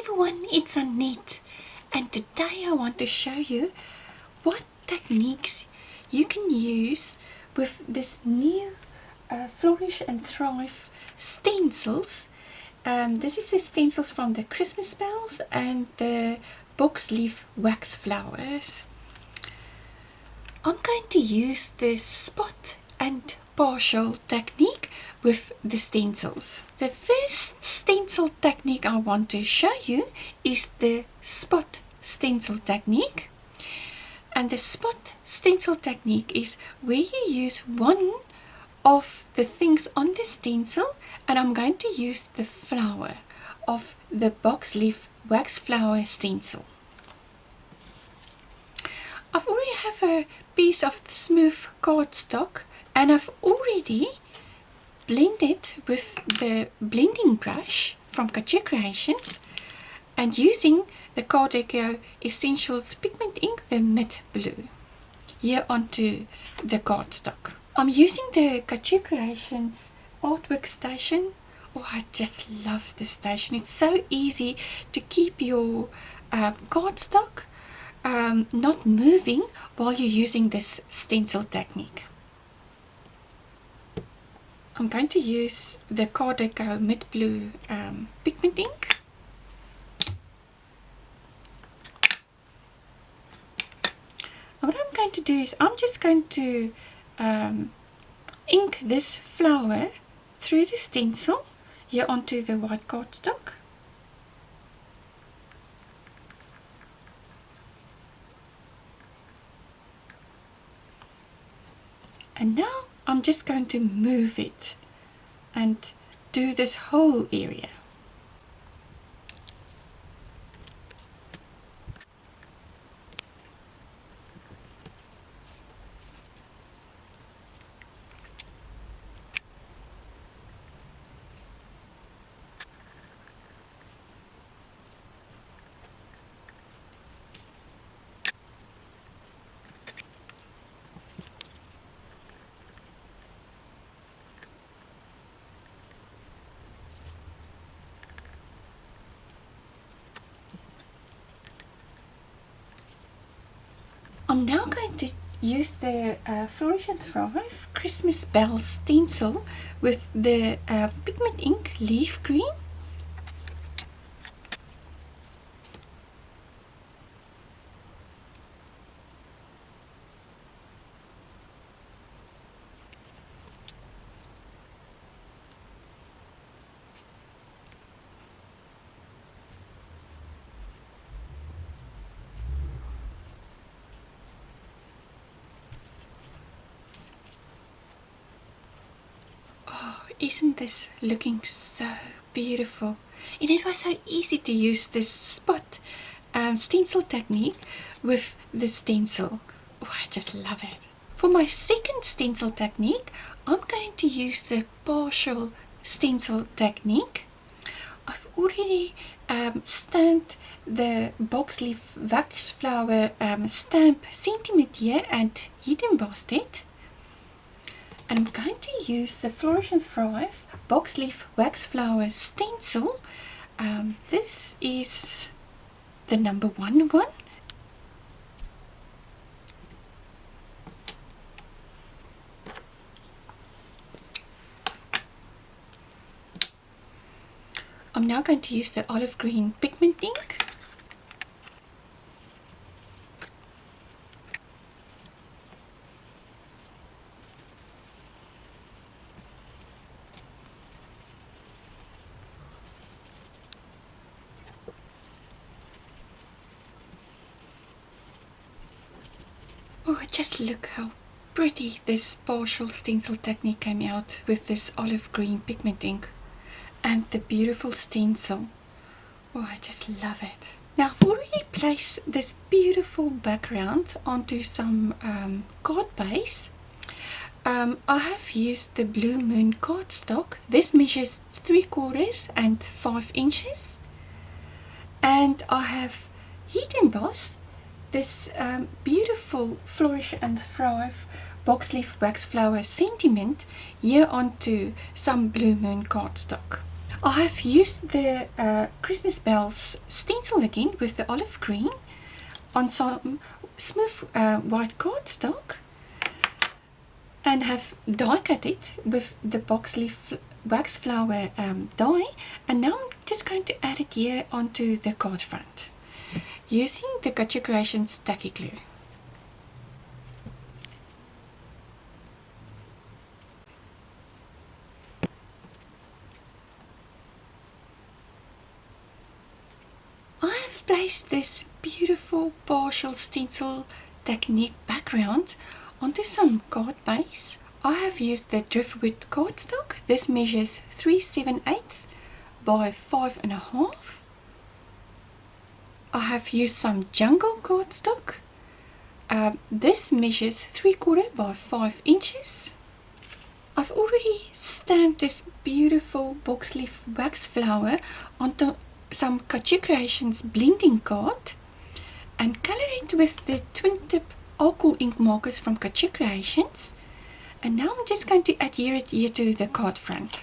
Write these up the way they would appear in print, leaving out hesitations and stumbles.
everyone, it's Anet, and today I want to show you what techniques you can use with this new Flourish and Thrive stencils. This is the stencils from the Christmas bells and the box leaf wax flowers. I'm going to use this spot and partial technique with the stencils. The first stencil technique I want to show you is the spot stencil technique. And the spot stencil technique is where you use one of the things on the stencil, and I'm going to use the flower of the box leaf wax flower stencil. I've already have a piece of smooth cardstock, and I've already blended with the blending brush from Couture Creations and using the Card Deco Essentials Pigment Ink, the Mid Blue, here onto the cardstock. I'm using the Couture Creations artwork station. Oh, I just love this station. It's so easy to keep your cardstock not moving while you're using this stencil technique. I'm going to use the Card Deco Mid Blue pigment ink. And what I'm going to do is I'm just going to ink this flower through the stencil here onto the white cardstock. And now I'm just going to move it and do this whole area. I'm now going to use the Flourish and Thrive Christmas Bell stencil with the pigment ink Leaf Green. Isn't this looking so beautiful? And it was so easy to use this spot stencil technique with the stencil. Oh, I just love it. For my second stencil technique, I'm going to use the partial stencil technique. I've already stamped the box leaf wax flower stamp sentiment here and heat embossed it. And I'm going to use the Flourish and Thrive box leaf wax flower stencil. This is the number 1 one. I'm now going to use the olive green pigment ink. Oh, just look how pretty this partial stencil technique came out with this olive green pigment ink and the beautiful stencil. Oh, I just love it. Now I've already placed this beautiful background onto some card base. I have used the Blue Moon cardstock. This measures 3/4 and 5 inches. And I have heat embossed this beautiful Flourish and Thrive box leaf wax flower sentiment here onto some Blue Moon cardstock. I have used the Christmas bells stencil again with the olive green on some smooth white cardstock, and have die cut it with the box leaf wax flower die, and now I'm just going to add it here onto the card front using the Couture Creations tacky glue. I have placed this beautiful partial stencil technique background onto some card base. I have used the driftwood cardstock. This measures 3/7/8 by 5.5. I have used some jungle cardstock. This measures 3/4 by 5 inches. I've already stamped this beautiful box leaf wax flower onto some Couture Creations blending card and color it with the twin tip alcohol ink markers from Couture Creations. And now I'm just going to adhere it here to the card front.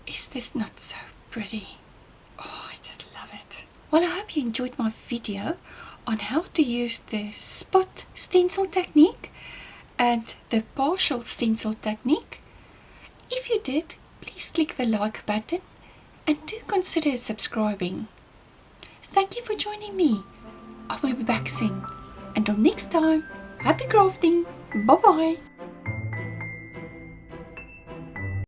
Is this not so pretty? Oh, I just love it. Well, I hope you enjoyed my video on how to use the spot stencil technique and the partial stencil technique. If you did, please click the like button and do consider subscribing. Thank you for joining me. I will be back soon. Until next time, happy crafting. Bye bye.